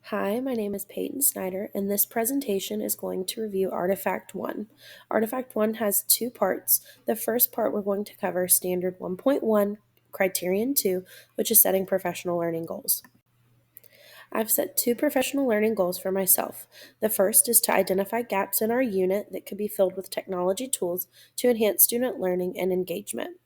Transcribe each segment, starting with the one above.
Hi, my name is Peyton Snider, and this presentation is going to review Artifact 1. Artifact 1 has two parts. The first part we're going to cover Standard 1.1, Criterion 2, which is setting professional learning goals. I've set two professional learning goals for myself. The first is to identify gaps in our unit that could be filled with technology tools to enhance student learning and engagement.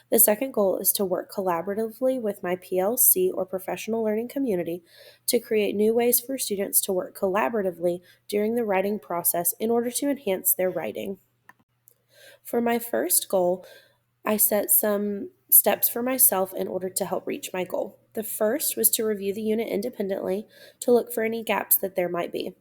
The second goal is to work collaboratively with my PLC or professional learning community to create new ways for students to work collaboratively during the writing process in order to enhance their writing. For my first goal, I set some steps for myself in order to help reach my goal. The first was to review the unit independently to look for any gaps that there might be.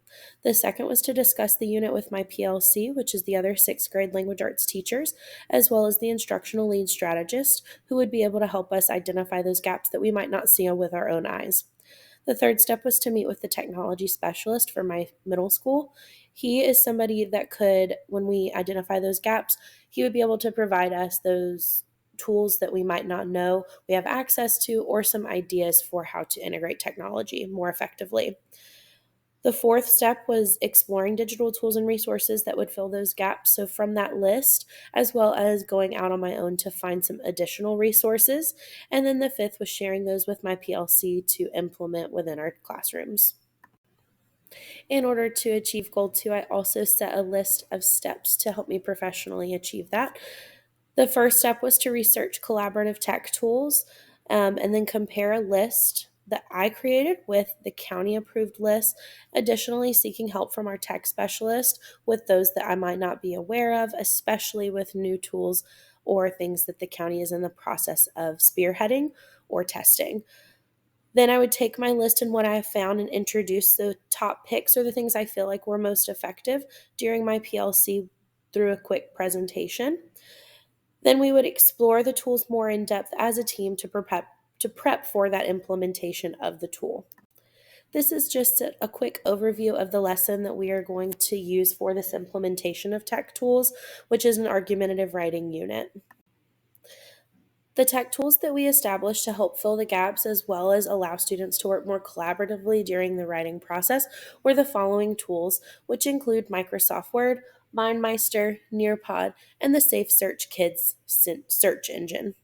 The second was to discuss the unit with my PLC, which is the other sixth grade language arts teachers, as well as the instructional lead strategist, who would be able to help us identify those gaps that we might not see with our own eyes. The third step was to meet with the technology specialist for my middle school. He is somebody that could, when we identify those gaps, he would be able to provide us those tools that we might not know we have access to, or some ideas for how to integrate technology more effectively. The fourth step was exploring digital tools and resources that would fill those gaps. So, from that list, as well as going out on my own to find some additional resources. And then the fifth was sharing those with my PLC to implement within our classrooms. In order to achieve goal two, I also set a list of steps to help me professionally achieve that. The first step was to research collaborative tech tools and then compare a list that I created with the county approved list. Additionally, seeking help from our tech specialist with those that I might not be aware of, especially with new tools or things that the county is in the process of spearheading or testing. Then I would take my list and what I have found and introduce the top picks or the things I feel like were most effective during my PLC through a quick presentation. Then we would explore the tools more in depth as a team to prep for that implementation of the tool. This is just a quick overview of the lesson that we are going to use for this implementation of tech tools, which is an argumentative writing unit. The tech tools that we established to help fill the gaps as well as allow students to work more collaboratively during the writing process were the following tools, which include Microsoft Word, MindMeister, Nearpod, and the Safe Search Kids search engine.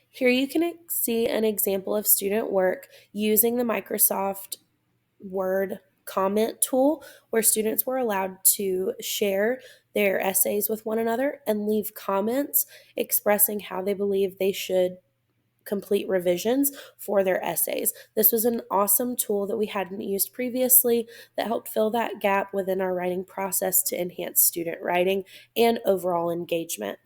Here you can see an example of student work using the Microsoft Word comment tool where students were allowed to share their essays with one another and leave comments expressing how they believe they should complete revisions for their essays. This was an awesome tool that we hadn't used previously that helped fill that gap within our writing process to enhance student writing and overall engagement.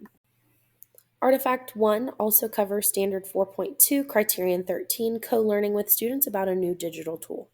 Artifact 1 also covers Standard 4.2, Criterion 13, co-learning with students about a new digital tool.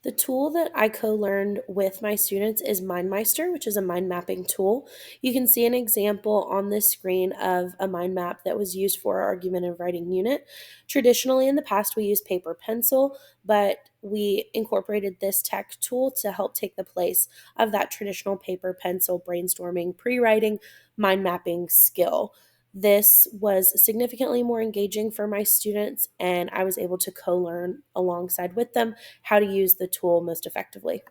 The tool that I co-learned with my students is MindMeister, which is a mind mapping tool. You can see an example on this screen of a mind map that was used for our argumentative writing unit. Traditionally, in the past, we used paper pencil, but we incorporated this tech tool to help take the place of that traditional paper pencil brainstorming, pre-writing, mind mapping skill. This was significantly more engaging for my students, and I was able to co-learn alongside with them how to use the tool most effectively.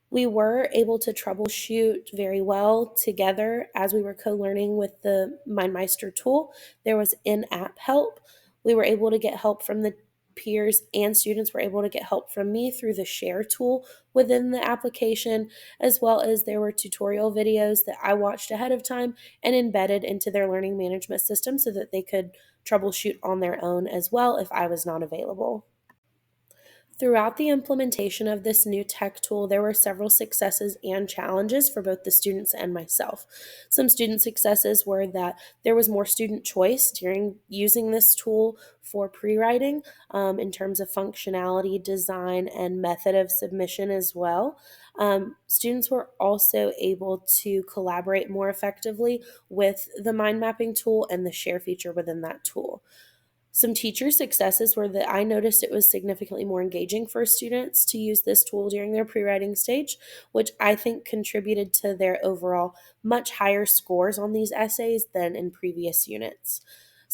We were able to troubleshoot very well together as we were co-learning with the MindMeister tool. There was in-app help. We were able to get help from the peers, and students were able to get help from me through the share tool within the application, as well as there were tutorial videos that I watched ahead of time and embedded into their learning management system so that they could troubleshoot on their own as well if I was not available. Throughout the implementation of this new tech tool, there were several successes and challenges for both the students and myself. Some student successes were that there was more student choice during using this tool for pre-writing in terms of functionality, design, and method of submission as well. Students were also able to collaborate more effectively with the mind mapping tool and the share feature within that tool. Some teacher successes were that I noticed it was significantly more engaging for students to use this tool during their pre-writing stage, which I think contributed to their overall much higher scores on these essays than in previous units.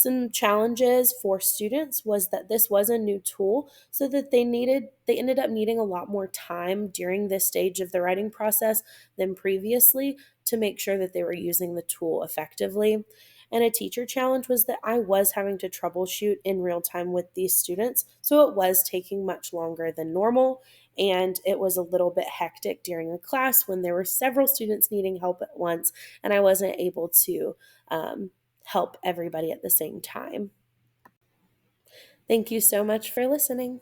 Some challenges for students was that this was a new tool, so that they ended up needing a lot more time during this stage of the writing process than previously to make sure that they were using the tool effectively. And a teacher challenge was that I was having to troubleshoot in real time with these students, so it was taking much longer than normal. And it was a little bit hectic during a class when there were several students needing help at once, and I wasn't able to help everybody at the same time. Thank you so much for listening.